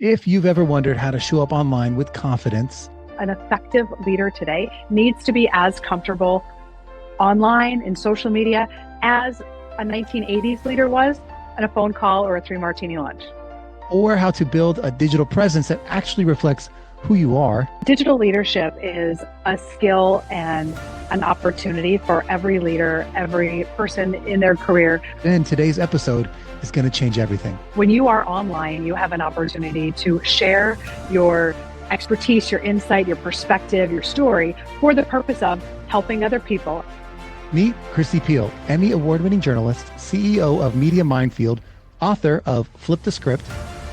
If you've ever wondered how to show up online with confidence, an effective leader today needs to be as comfortable online in social media as a 1980s leader was on a phone call or a 3 martini lunch. or how to build a digital presence that actually reflects who you are, Digital leadership is a skill and an opportunity for every leader, every person in their career. then today's episode is going to change everything. When you are online, you have an opportunity to share your expertise, your insight, your perspective, your story for the purpose of helping other people. Meet Kristi Piehl, Emmy award-winning journalist, CEO of Media Minefield, author of Flip the Script,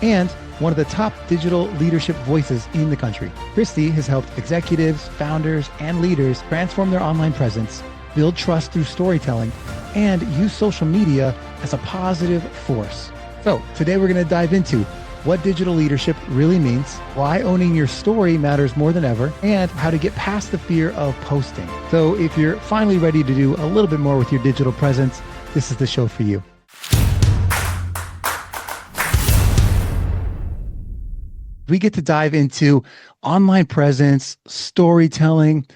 and one of the top digital leadership voices in the country. Kristi has helped executives, founders, and leaders transform their online presence, build trust through storytelling, and use social media as a positive force. So today we're going to dive into what digital leadership really means, why owning your story matters more than ever, and how to get past the fear of posting. So if you're finally ready to do a little bit more with your digital presence, this is the show for you. We get to dive into online presence, storytelling,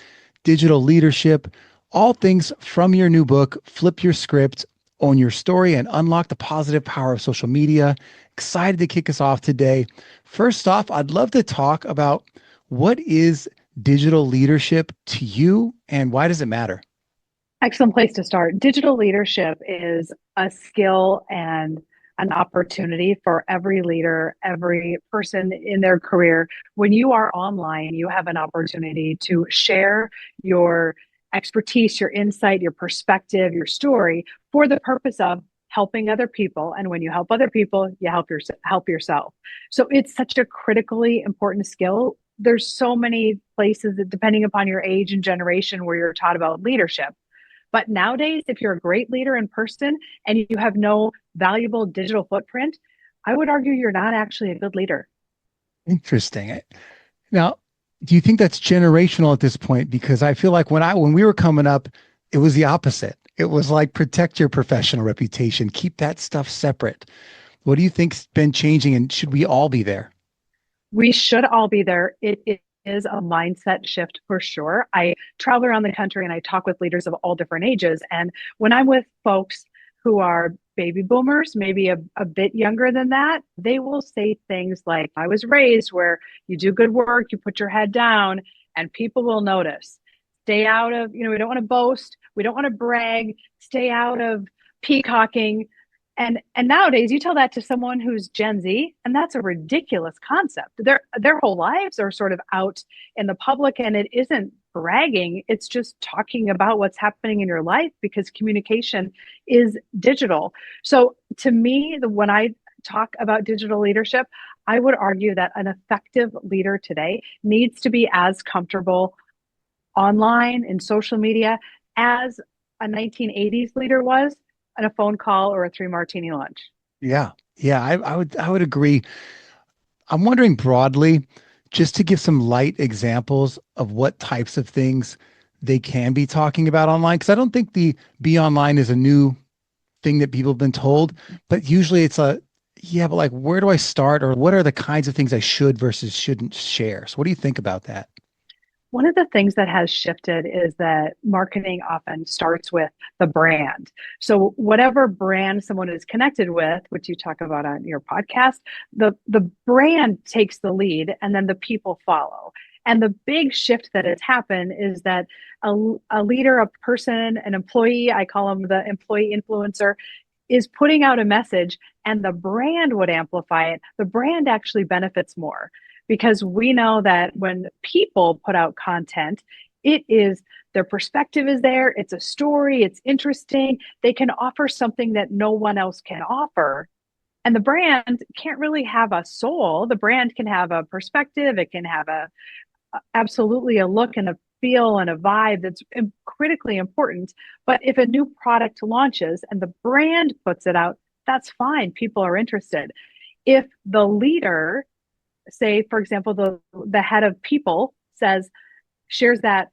digital leadership, all things from your new book, Flip Your Script, Own Your Story, and Unlock the Positive Power of Social Media. Excited to kick us off today. First off, I'd love to talk about what is digital leadership to you and why does it matter? Excellent place to start. Digital leadership is a skill and an opportunity for every leader, every person in their career. When you are online, you have an opportunity to share your expertise, your insight, your perspective, your story for the purpose of helping other people. And when you help other people, you help yourself. So it's such a critically important skill. There's so many places that, depending upon your age and generation, where you're taught about leadership. But nowadays, if you're a great leader in person and you have no valuable digital footprint, I would argue you're not actually a good leader. Interesting. Now, do you think that's generational at this point? Because I feel like when we were coming up, it was the opposite. It was like protect your professional reputation, keep that stuff separate. What do you think's been changing, and should we all be there? We should all be there. It is a mindset shift for sure. I travel around the country and I talk with leaders of all different ages. And when I'm with folks who are baby boomers, maybe a bit younger than that, they will say things like, I was raised where you do good work, you put your head down, and people will notice. Stay out of, we don't want to boast, we don't want to brag, stay out of peacocking. And nowadays you tell that to someone who's Gen Z, and that's a ridiculous concept. Their whole lives are sort of out in the public, and it isn't bragging. It's just talking about what's happening in your life because communication is digital. So to me, when I talk about digital leadership, I would argue that an effective leader today needs to be as comfortable online in social media as a 1980s leader was on a phone call or a 3 martini lunch. Yeah. Yeah, I would agree. I'm wondering broadly, just to give some light examples of what types of things they can be talking about online. Because I don't think the be online is a new thing that people have been told, but usually it's but like, where do I start? Or what are the kinds of things I should versus shouldn't share? So what do you think about that? One of the things that has shifted is that marketing often starts with the brand. So whatever brand someone is connected with, which you talk about on your podcast, the brand takes the lead and then the people follow. And the big shift that has happened is that a leader, a person, an employee, I call them the employee influencer, is putting out a message and the brand would amplify it. The brand actually benefits more because we know that when people put out content, it is their perspective is there. It's a story. It's interesting. They can offer something that no one else can offer. And the brand can't really have a soul. The brand can have a perspective. It can have absolutely a look and a feel and a vibe that's critically important. But if a new product launches and the brand puts it out, that's fine. People are interested. If the leader, say, for example, the head of people shares that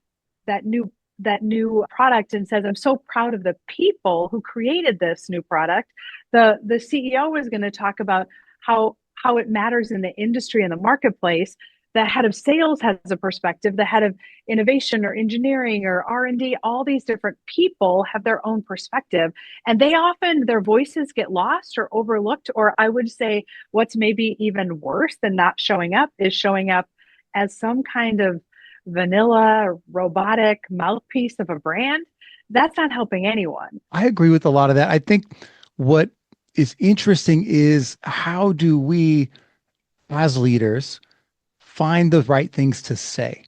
new product and says, I'm so proud of the people who created this new product, the CEO is going to talk about how how it matters in the industry and the marketplace. The head of sales has a perspective, the head of innovation or engineering or R&D, all these different people have their own perspective, and they often, their voices get lost or overlooked. Or I would say what's maybe even worse than not showing up is showing up as some kind of vanilla robotic mouthpiece of a brand. That's not helping anyone. I agree with a lot of that. I think what is interesting is how do we, as leaders, find the right things to say?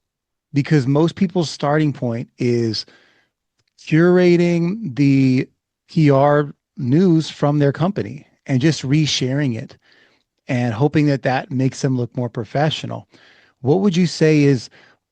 Because most people's starting point is curating the PR news from their company and just resharing it and hoping that that makes them look more professional. What would you say is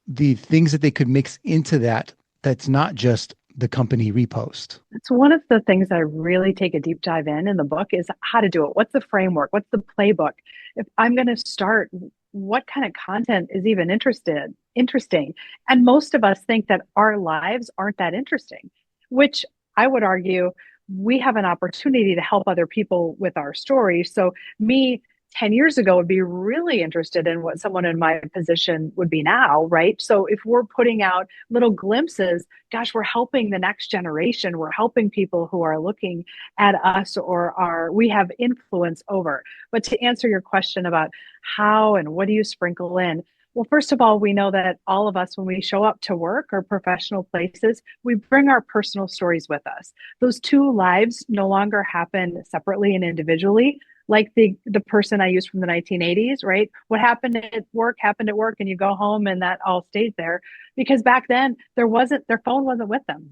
the things that they could mix into that that's not just the company repost? It's one of the things I really take a deep dive in the book is how to do it. What's the framework? What's the playbook? If I'm going to start, what kind of content is even interesting? And most of us think that our lives aren't that interesting, which I would argue we have an opportunity to help other people with our story. So me 10 years ago would be really interested in what someone in my position would be now, right? So if we're putting out little glimpses, gosh, we're helping the next generation. We're helping people who are looking at us or we have influence over. But to answer your question about how and what do you sprinkle in? Well, first of all, we know that all of us, when we show up to work or professional places, we bring our personal stories with us. Those two lives no longer happen separately and individually, like the person I used from the 1980s, right? What happened at work, and you go home and that all stays there. Because back then their phone wasn't with them.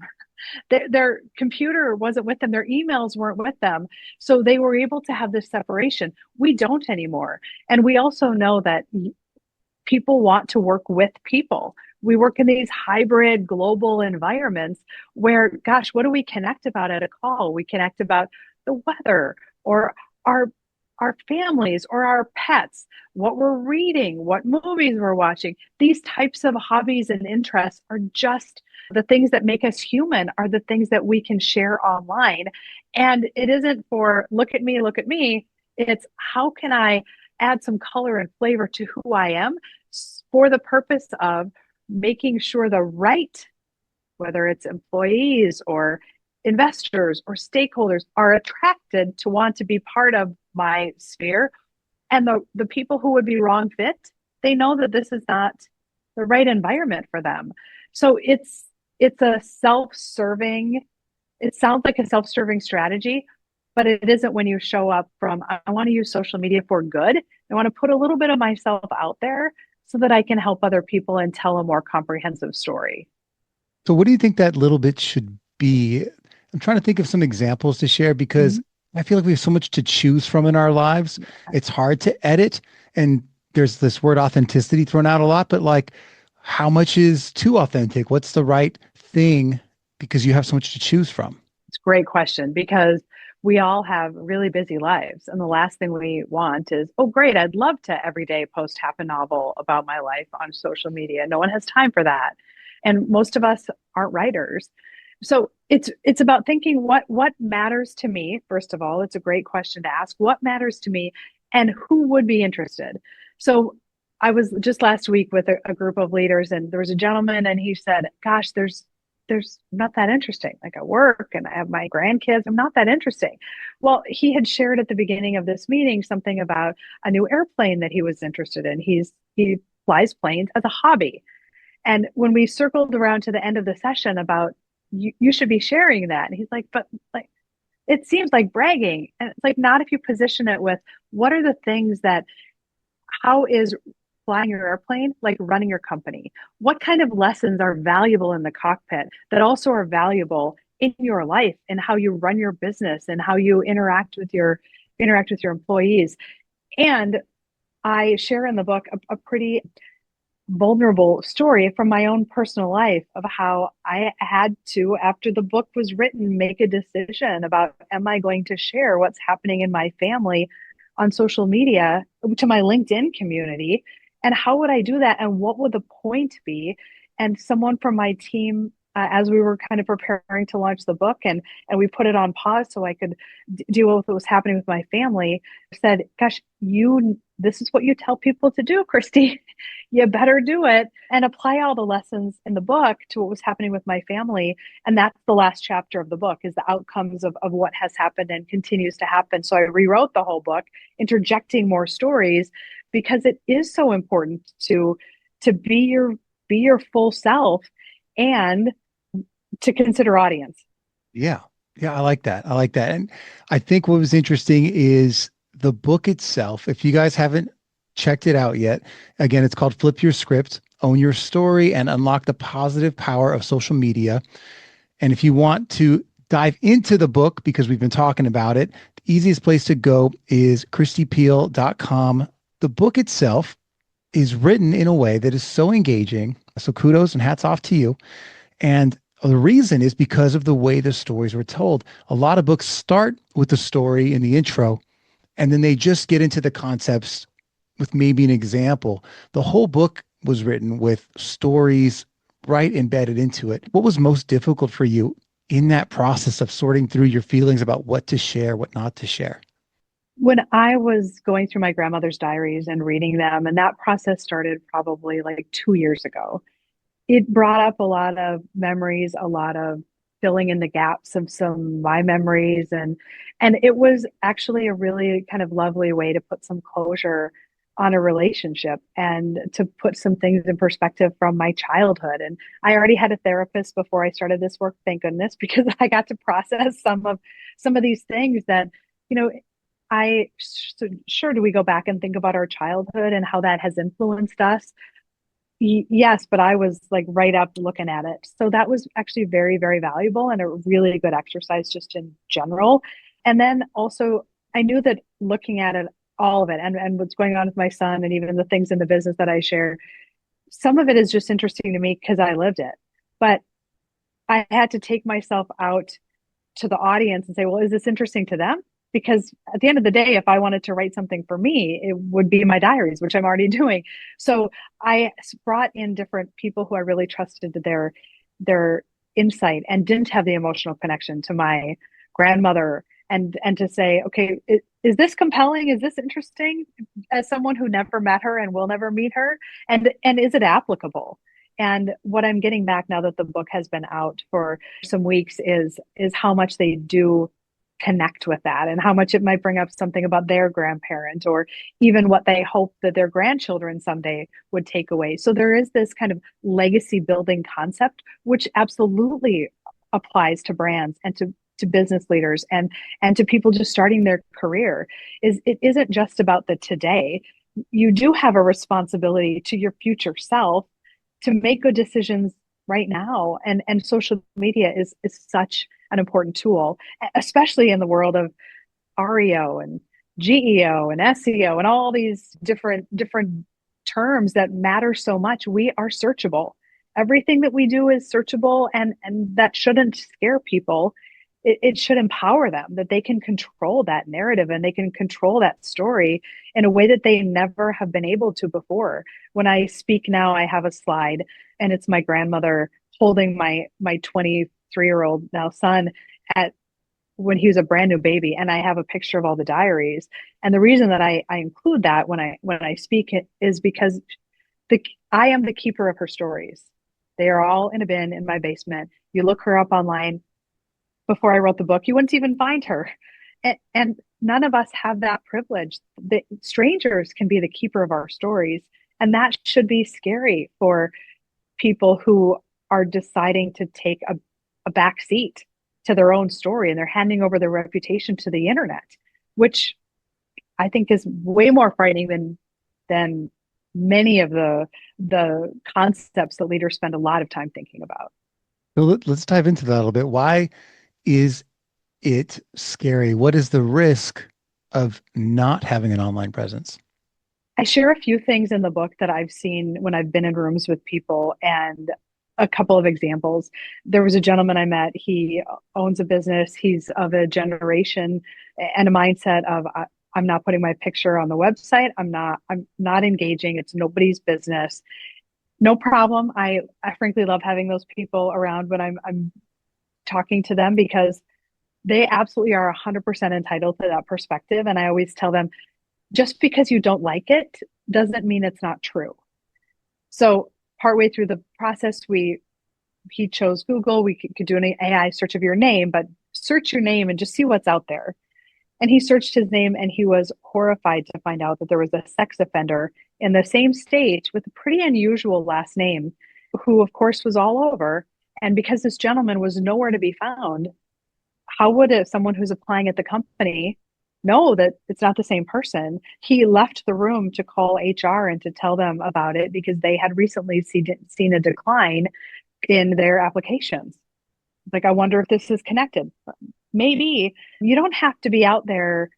Their computer wasn't with them. Their emails weren't with them. So they were able to have this separation. We don't anymore. And we also know that people want to work with people. We work in these hybrid global environments where, gosh, what do we connect about at a call? We connect about the weather or our families or our pets, what we're reading, what movies we're watching. These types of hobbies and interests are just the things that make us human, are the things that we can share online. And it isn't for look at me, look at me. It's how can I add some color and flavor to who I am for the purpose of making sure the right, whether it's employees or investors or stakeholders, are attracted to want to be part of my sphere. And the people who would be wrong fit, they know that this is not the right environment for them. So it's a self-serving, it sounds like a self-serving strategy, but it isn't when you show up from, I want to use social media for good. I want to put a little bit of myself out there so that I can help other people and tell a more comprehensive story. So, what do you think that little bit should be? I'm trying to think of some examples to share because I feel like we have so much to choose from in our lives. It's hard to edit. And there's this word authenticity thrown out a lot, but like, how much is too authentic? What's the right thing? Because you have so much to choose from. It's a great question because we all have really busy lives. And the last thing we want is, oh, great, I'd love to every day post half a novel about my life on social media. No one has time for that. And most of us aren't writers. So it's about thinking what matters to me. First of all, it's a great question to ask. What matters to me and who would be interested? So I was just last week with a group of leaders, and there was a gentleman, and he said, gosh, there's not that interesting. Like I work and I have my grandkids. I'm not that interesting. Well, he had shared at the beginning of this meeting something about a new airplane that he was interested in. He flies planes as a hobby. And when we circled around to the end of the session about you should be sharing that. And he's like, but like it seems like bragging. And it's like not if you position it with what are the things that how is flying your airplane like running your company? What kind of lessons are valuable in the cockpit that also are valuable in your life and how you run your business and how you interact with your employees? And I share in the book a pretty vulnerable story from my own personal life of how I had to, after the book was written, make a decision about am I going to share what's happening in my family on social media to my LinkedIn community, and how would I do that and what would the point be? And someone from my team as we were kind of preparing to launch the book, and we put it on pause so I could deal with what was happening with my family. I said, gosh, you this is what you tell people to do, Kristi. You better do it and apply all the lessons in the book to what was happening with my family. And that's the last chapter of the book, is the outcomes of what has happened and continues to happen. So I rewrote the whole book, interjecting more stories, because it is so important to be your full self, and to consider audience. Yeah. Yeah, I like that. I like that. And I think what was interesting is the book itself. If you guys haven't checked it out yet, again, it's called Flip Your Script, Own Your Story, and Unlock the Positive Power of Social Media. And if you want to dive into the book, because we've been talking about it, the easiest place to go is kristipiehl.com. The book itself is written in a way that is so engaging. So kudos and hats off to you. And the reason is because of the way the stories were told. A lot of books start with the story in the intro, and then they just get into the concepts with maybe an example. The whole book was written with stories right embedded into it. What was most difficult for you in that process of sorting through your feelings about what to share, what not to share? When I was going through my grandmother's diaries and reading them, and that process started probably like 2 years ago, it brought up a lot of memories, a lot of filling in the gaps of some of my memories, and it was actually a really kind of lovely way to put some closure on a relationship and to put some things in perspective from my childhood. And I already had a therapist before I started this work, thank goodness, because I got to process some of these things that, you know, sure, do we go back and think about our childhood and how that has influenced us? Yes, but I was like right up looking at it. So that was actually very, very valuable and a really good exercise just in general. And then also, I knew that looking at it, all of it, and what's going on with my son, and even the things in the business that I share, some of it is just interesting to me because I lived it. But I had to take myself out to the audience and say, well, is this interesting to them? Because at the end of the day, if I wanted to write something for me, it would be my diaries, which I'm already doing. So I brought in different people who I really trusted their insight and didn't have the emotional connection to my grandmother, and to say, okay, is this compelling? Is this interesting as someone who never met her and will never meet her? And is it applicable? And what I'm getting back now that the book has been out for some weeks is how much they do connect with that, and how much it might bring up something about their grandparent, or even what they hope that their grandchildren someday would take away. So there is this kind of legacy building concept, which absolutely applies to brands and to business leaders, and to people just starting their career. Is it isn't just about the today. You do have a responsibility to your future self to make good decisions right now. And social media is such an important tool, especially in the world of REO and GEO and SEO and all these different terms that matter so much. We are searchable. Everything that we do is searchable, and that shouldn't scare people. It should empower them that they can control that narrative and they can control that story in a way that they never have been able to before. When I speak now, I have a slide, and it's my grandmother holding my 23-year-old now son at when he was a brand new baby, and I have a picture of all the diaries. And the reason that I include that when I speak it is because I am the keeper of her stories. They are all in a bin in my basement. You look her up online. Before I wrote the book, you wouldn't even find her. And none of us have that privilege. The strangers can be the keeper of our stories. And that should be scary for people who are deciding to take a back seat to their own story, and they're handing over their reputation to the internet, which I think is way more frightening than many of the concepts that leaders spend a lot of time thinking about. So let's dive into that a little bit. Why is it scary? What is the risk of not having an online presence? I share a few things in the book that I've seen when I've been in rooms with people, and a couple of examples. There was a gentleman I met. He owns a business. He's of a generation and a mindset of I'm not putting my picture on the website. I'm not engaging. It's nobody's business. No problem. I frankly love having those people around when I'm talking to them because they absolutely are 100% entitled to that perspective. And I always tell them, just because you don't like it doesn't mean it's not true. So partway through the process, we he chose Google. We could do an AI search of your name, but search your name and just see what's out there. And he searched his name and he was horrified to find out that there was a sex offender in the same state with a pretty unusual last name, who, of course, was all over. And because this gentleman was nowhere to be found, how would someone who's applying at the company know that it's not the same person? He left the room to call HR and to tell them about it because they had recently seen a decline in their applications. Like, I wonder if this is connected. Maybe you don't have to be out there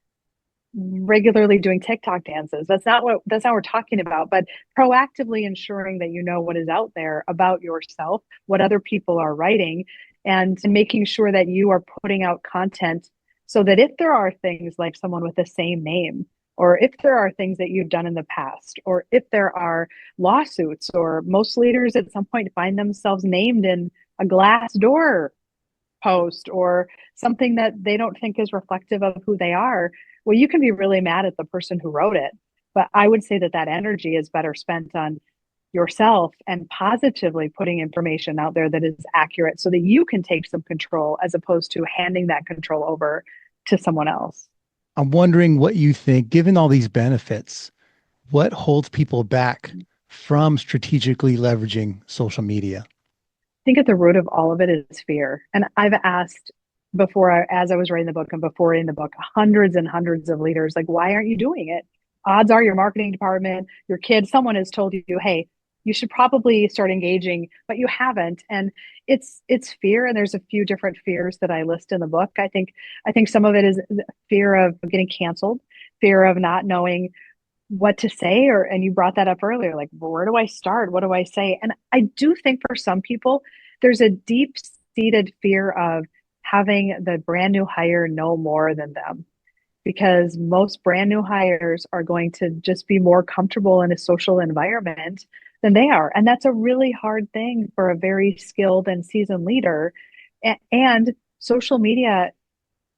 regularly doing TikTok dances. That's not what we're talking about, but proactively ensuring that you know what is out there about yourself, what other people are writing, and making sure that you are putting out content so that if there are things like someone with the same name, or if there are things that you've done in the past, or if there are lawsuits, or most leaders at some point find themselves named in a glass door post or something that they don't think is reflective of who they are, well, you can be really mad at the person who wrote it. But I would say that that energy is better spent on yourself and positively putting information out there that is accurate so that you can take some control as opposed to handing that control over to someone else. I'm wondering what you think, given all these benefits, what holds people back from strategically leveraging social media? Think at the root of all of it is fear. And I've asked as I was writing the book and before in the book, hundreds and hundreds of leaders, like, why aren't you doing it? Odds are your marketing department, your kids, someone has told you, hey, you should probably start engaging, but you haven't. And it's fear. And there's a few different fears that I list in the book. I think some of it is fear of getting canceled, fear of not knowing what to say, or and you brought that up earlier, like, well, where do I start, what do I say? And I do think for some people there's a deep seated fear of having the brand new hire know more than them, because most brand new hires are going to just be more comfortable in a social environment than they are, and that's a really hard thing for a very skilled and seasoned leader. And social media,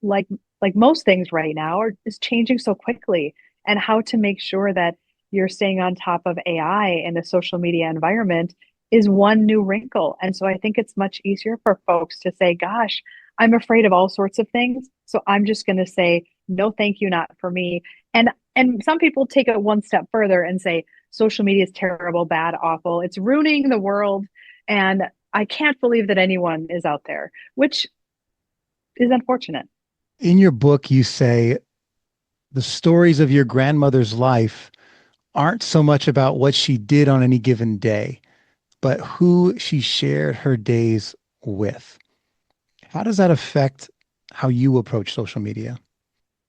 like most things right now, is changing so quickly, and how to make sure that you're staying on top of AI in the social media environment is one new wrinkle. And so I think it's much easier for folks to say, gosh, I'm afraid of all sorts of things, so I'm just going to say no, thank you, not for me. And some people take it one step further and say social media is terrible, bad, awful, it's ruining the world, and I can't believe that anyone is out there, which is unfortunate. In your book, you say the stories of your grandmother's life aren't so much about what she did on any given day, but who she shared her days with. How does that affect how you approach social media?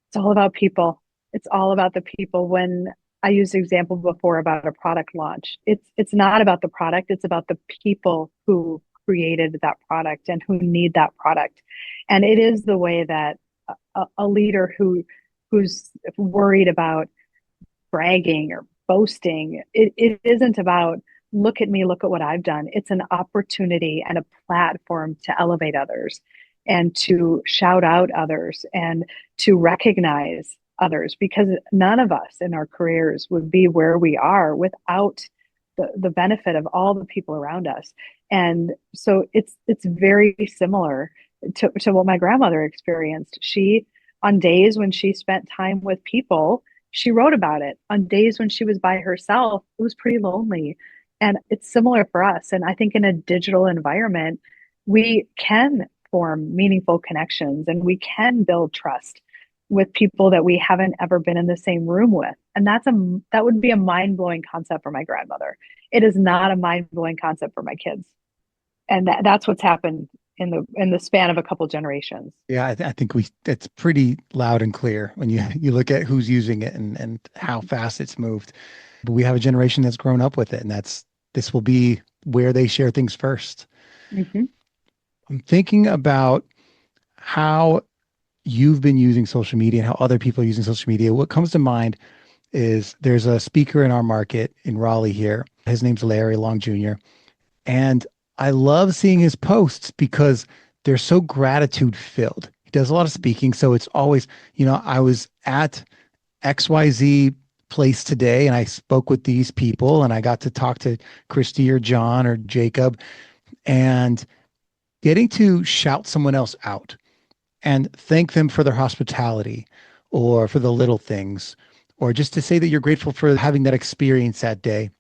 It's all about people. It's all about the people. When I used the example before about a product launch, it's not about the product, it's about the people who created that product and who need that product. And it is the way that a leader who's worried about bragging or boasting, it isn't about look at me, look at what I've done. It's an opportunity and a platform to elevate others and to shout out others and to recognize others, because none of us in our careers would be where we are without the benefit of all the people around us. And so it's very similar to what my grandmother experienced. She, on days when she spent time with people, she wrote about it. On days when she was by herself, it was pretty lonely. And it's similar for us. And I think in a digital environment, we can form meaningful connections and we can build trust with people that we haven't ever been in the same room with. And that would be a mind-blowing concept for my grandmother. It is not a mind-blowing concept for my kids. And that's what's happened in the span of a couple generations. Yeah, I think it's pretty loud and clear when you look at who's using it and how fast it's moved. But we have a generation that's grown up with it, and this will be where they share things first. Mm-hmm. I'm thinking about how you've been using social media and how other people are using social media. What comes to mind is there's a speaker in our market in Raleigh here. His name's Larry Long Jr. And I love seeing his posts because they're so gratitude filled. He does a lot of speaking. So it's always, I was at XYZ place today and I spoke with these people and I got to talk to Kristi or John or Jacob, and getting to shout someone else out and thank them for their hospitality or for the little things, or just to say that you're grateful for having that experience that day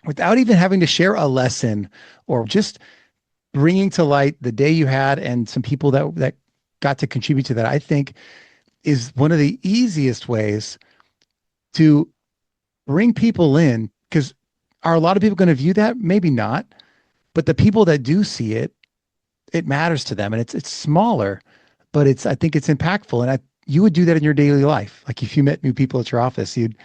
without even having to share a lesson, or just bringing to light the day you had and some people that got to contribute to that, I think is one of the easiest ways to bring people in. Because are a lot of people going to view that? Maybe not. But the people that do see it, it matters to them, and it's smaller, but I think it's impactful. And you would do that in your daily life. Like if you met new people at your office, you'd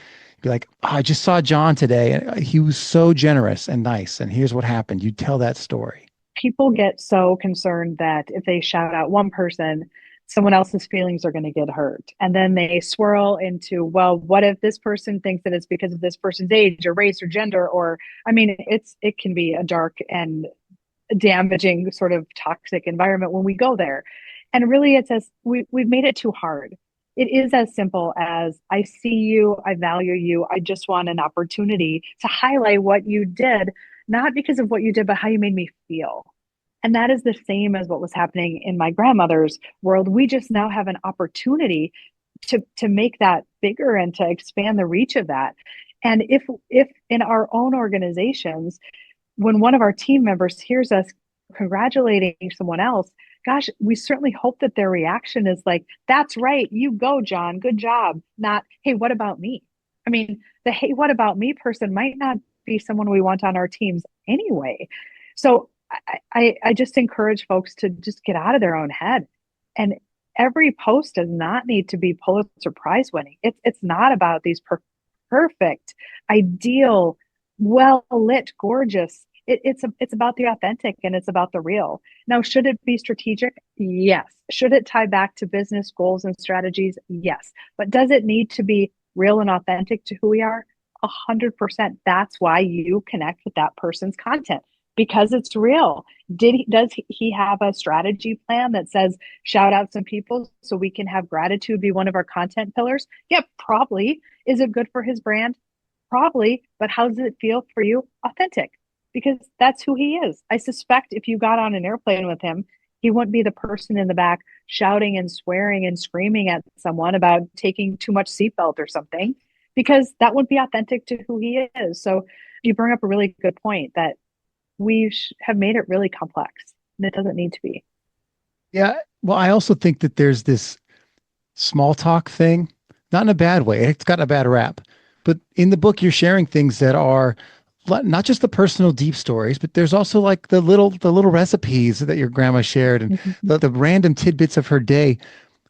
be like, oh, I just saw John today and he was so generous and nice. And here's what happened. You tell that story. People get so concerned that if they shout out one person, someone else's feelings are going to get hurt. And then they swirl into, well, what if this person thinks that it's because of this person's age or race or gender? Or, I mean, it can be a dark and damaging sort of toxic environment when we go there. And really, it's as we've made it too hard. It is as simple as I see you, I value you, I just want an opportunity to highlight what you did, not because of what you did, but how you made me feel. And that is the same as what was happening in my grandmother's world. We just now have an opportunity to make that bigger and to expand the reach of that. And if in our own organizations, when one of our team members hears us congratulating someone else, gosh, we certainly hope that their reaction is like, that's right, you go, John, good job. Not, hey, what about me? I mean, the hey, what about me person might not be someone we want on our teams anyway. So I just encourage folks to just get out of their own head. And every post does not need to be Pulitzer Prize winning. It's not about these perfect, ideal, well lit, gorgeous. It's about the authentic and it's about the real. Now, should it be strategic? Yes. Should it tie back to business goals and strategies? Yes. But does it need to be real and authentic to who we are? 100%. That's why you connect with that person's content, because it's real. Does he have a strategy plan that says shout out some people so we can have gratitude be one of our content pillars? Yeah, probably. Is it good for his brand? Probably. But how does it feel for you? Authentic, because that's who he is. I suspect if you got on an airplane with him, he wouldn't be the person in the back shouting and swearing and screaming at someone about taking too much seatbelt or something, because that wouldn't be authentic to who he is. So you bring up a really good point that we have made it really complex, and it doesn't need to be. Yeah. Well, I also think that there's this small talk thing, not in a bad way. It's got a bad rap. But in the book, you're sharing things that are not just the personal deep stories, but there's also like the little recipes that your grandma shared, and Mm-hmm. the random tidbits of her day,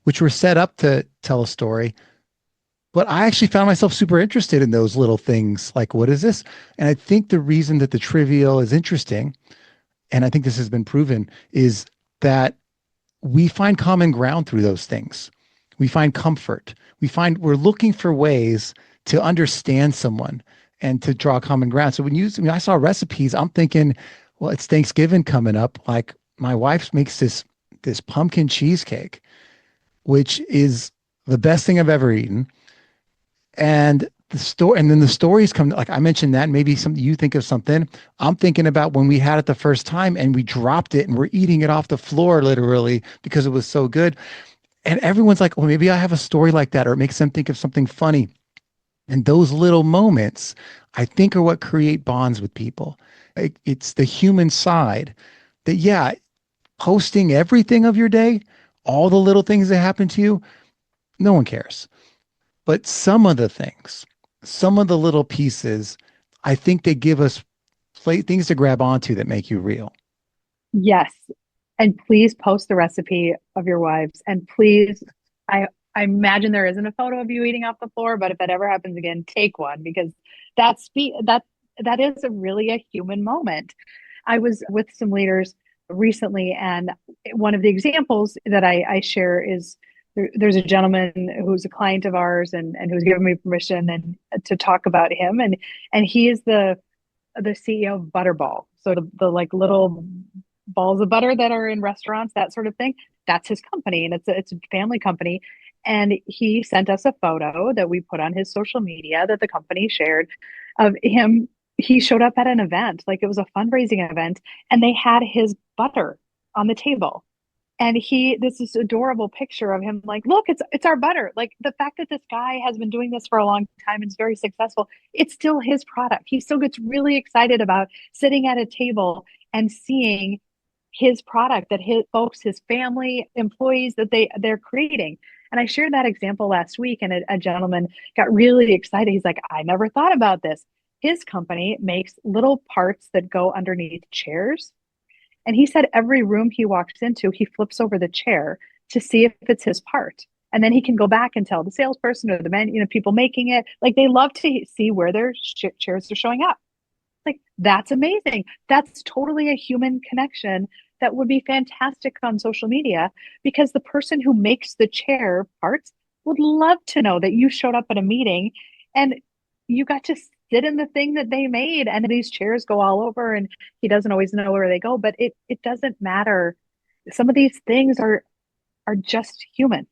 which were set up to tell a story. But I actually found myself super interested in those little things. Like, what is this? And I think the reason that the trivial is interesting, and I think this has been proven, is that we find common ground through those things. We find comfort. We're looking for ways to understand someone and to draw common ground. So when I saw recipes, I'm thinking, well, it's Thanksgiving coming up. Like my wife makes this pumpkin cheesecake, which is the best thing I've ever eaten. And and then the stories come, like I mentioned that, maybe something you think of something. I'm thinking about when we had it the first time and we dropped it and we're eating it off the floor literally because it was so good. And everyone's like, well, maybe I have a story like that, or it makes them think of something funny. And those little moments, I think, are what create bonds with people. It's the human side that, yeah, posting everything of your day, all the little things that happen to you, no one cares. But some of the things, some of the little pieces, I think they give us things to grab onto that make you real. Yes. And please post the recipe of your wives. And please, I imagine there isn't a photo of you eating off the floor, but if that ever happens again, take one, because that is really a human moment. I was with some leaders recently, and one of the examples that I share is there's a gentleman who's a client of ours and who's given me permission and to talk about him. And he is the CEO of Butterball. So the like little balls of butter that are in restaurants, that sort of thing. That's his company, and it's a family company. And he sent us a photo that we put on his social media that the company shared of him. He showed up at an event, like it was a fundraising event, and they had his butter on the table. And this is adorable picture of him like, look, it's our butter. Like the fact that this guy has been doing this for a long time and is very successful, it's still his product. He still gets really excited about sitting at a table and seeing his product that his folks, his family, employees that they're creating. And I shared that example last week, and a gentleman got really excited. He's like, I never thought about this. His company makes little parts that go underneath chairs, and he said every room he walks into, he flips over the chair to see if it's his part. And then he can go back and tell the salesperson or the men, people making it, like they love to see where their chairs are showing up. Like, that's amazing. That's totally a human connection that would be fantastic on social media, because the person who makes the chair parts would love to know that you showed up at a meeting and you got to sit in the thing that they made, and these chairs go all over, and he doesn't always know where they go, but it doesn't matter. Some of these things are just human.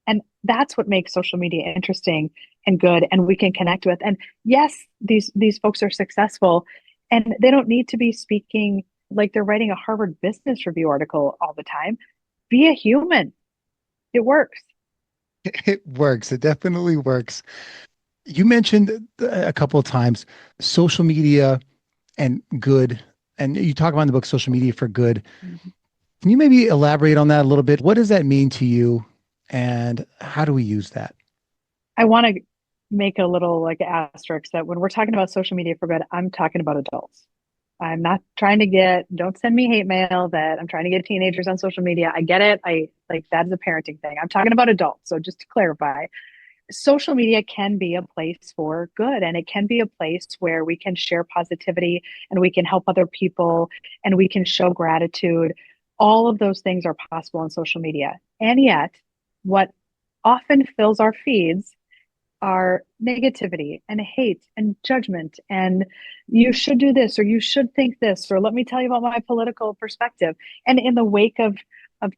And that's what makes social media interesting and good, and we can connect with. And yes, these folks are successful, and they don't need to be speaking like they're writing a Harvard Business Review article all the time. Be a human. It works. It works. It definitely works. You mentioned a couple of times social media and good, and you talk about in the book social media for good. Mm-hmm. Can you maybe elaborate on that a little bit? What does that mean to you, and how do we use that? I want to make a little like asterisk that when we're talking about social media for good, I'm talking about adults. I'm not trying to don't send me hate mail that I'm trying to get teenagers on social media. I get it. I like that is a parenting thing. I'm talking about adults. So just to clarify, social media can be a place for good, and it can be a place where we can share positivity and we can help other people and we can show gratitude. All of those things are possible on social media. And yet, what often fills our feeds are negativity and hate and judgment, and you should do this or you should think this, or let me tell you about my political perspective. And in the wake of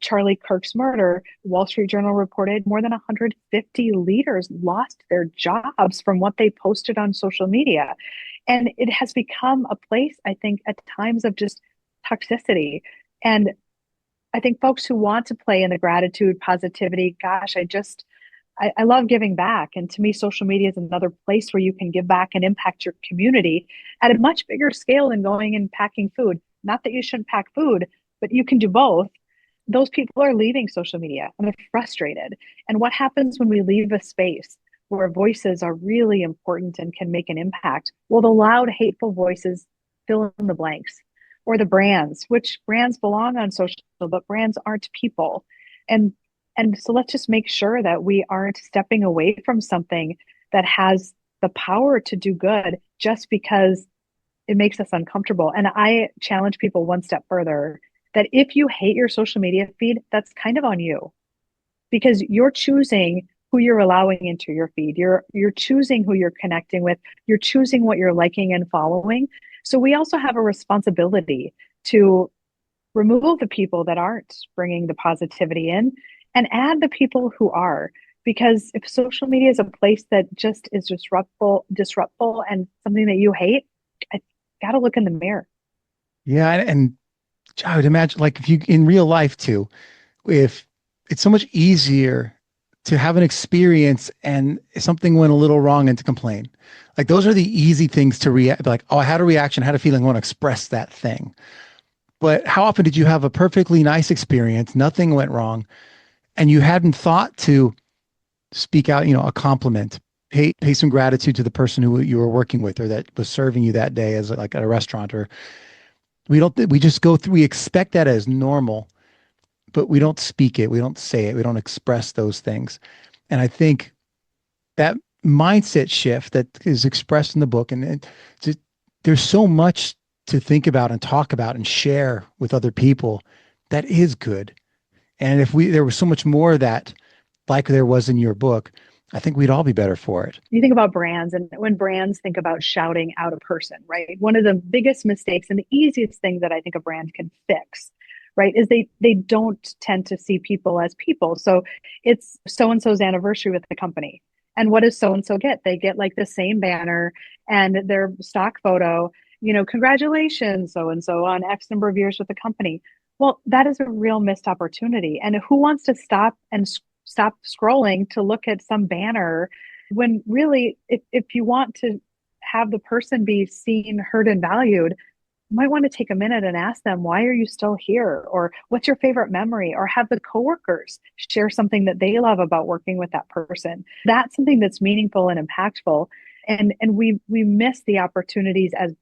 Charlie Kirk's murder, Wall Street Journal reported more than 150 leaders lost their jobs from what they posted on social media. And it has become a place, I think, at times of just toxicity. And I think folks who want to play in the gratitude, positivity, gosh, I love giving back. And to me, social media is another place where you can give back and impact your community at a much bigger scale than going and packing food. Not that you shouldn't pack food, but you can do both. Those people are leaving social media and they're frustrated. And what happens when we leave a space where voices are really important and can make an impact? Well, the loud, hateful voices fill in the blanks. Or the brands, which brands belong on social, but brands aren't people. And and so let's just make sure that we aren't stepping away from something that has the power to do good just because it makes us uncomfortable. And I challenge people one step further that if you hate your social media feed, that's kind of on you, because you're choosing who you're allowing into your feed. You're choosing who you're connecting with. You're choosing what you're liking and following. So we also have a responsibility to remove the people that aren't bringing the positivity in and add the people who are. Because if social media is a place that just is disruptful and something that you hate, I got to look in the mirror. Yeah, and I would imagine, like, if you in real life too, if it's so much easier to have an experience and something went a little wrong and to complain. Like those are the easy things to react. Like, oh, I had a reaction, had a feeling, I want to express that thing. But how often did you have a perfectly nice experience, nothing went wrong, and you hadn't thought to speak out, a compliment, pay some gratitude to the person who you were working with or that was serving you that day as like at a restaurant, or we just go through, we expect that as normal, but we don't speak it, we don't say it, we don't express those things. And I think that mindset shift that is expressed in the book, and there's so much to think about and talk about and share with other people that is good. And if there was so much more of that, like there was in your book, I think we'd all be better for it. You think about brands, and when brands think about shouting out a person, right? One of the biggest mistakes and the easiest thing that I think a brand can fix, right, is they don't tend to see people as people. So it's so and so's anniversary with the company. And what does so and so get? They get like the same banner and their stock photo, congratulations, so and so on X number of years with the company. Well, that is a real missed opportunity. And who wants to stop scrolling to look at some banner when really, if you want to have the person be seen, heard, and valued, you might want to take a minute and ask them, why are you still here? Or what's your favorite memory? Or have the coworkers share something that they love about working with that person. That's something that's meaningful and impactful. And we miss the opportunities as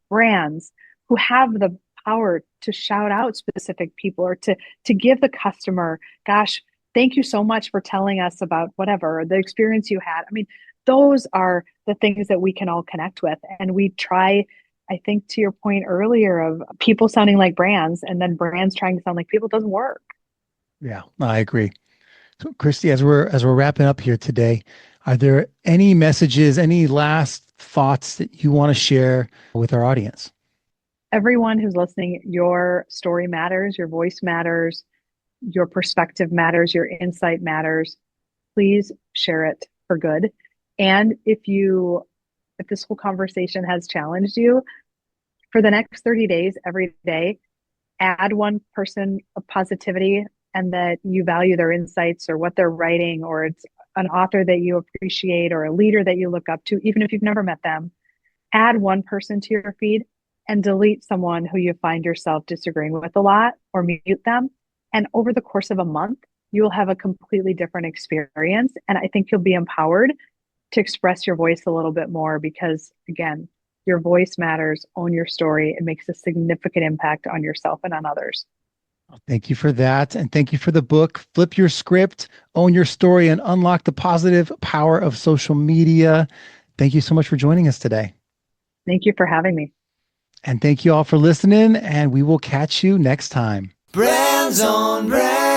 brands who have the power to shout out specific people or to give the customer, gosh, thank you so much for telling us about whatever the experience you had. I mean, those are the things that we can all connect with. And we try, I think, to your point earlier of people sounding like brands and then brands trying to sound like people doesn't work. Yeah, I agree. So, Kristi, as we're wrapping up here today, are there any messages, any last thoughts that you want to share with our audience? Everyone who's listening, your story matters, your voice matters, your perspective matters, your insight matters. Please share it for good. And if this whole conversation has challenged you, for the next 30 days, every day, add one person of positivity and that you value their insights or what they're writing, or it's an author that you appreciate or a leader that you look up to, even if you've never met them. Add one person to your feed and delete someone who you find yourself disagreeing with a lot or mute them. And over the course of a month, you'll have a completely different experience. And I think you'll be empowered to express your voice a little bit more because, again, your voice matters. Own your story. It makes a significant impact on yourself and on others. Thank you for that. And thank you for the book, Flip Your Script, Own Your Story, and Unlock the Positive Power of Social Media. Thank you so much for joining us today. Thank you for having me. And thank you all for listening, and we will catch you next time. Brands on Brands.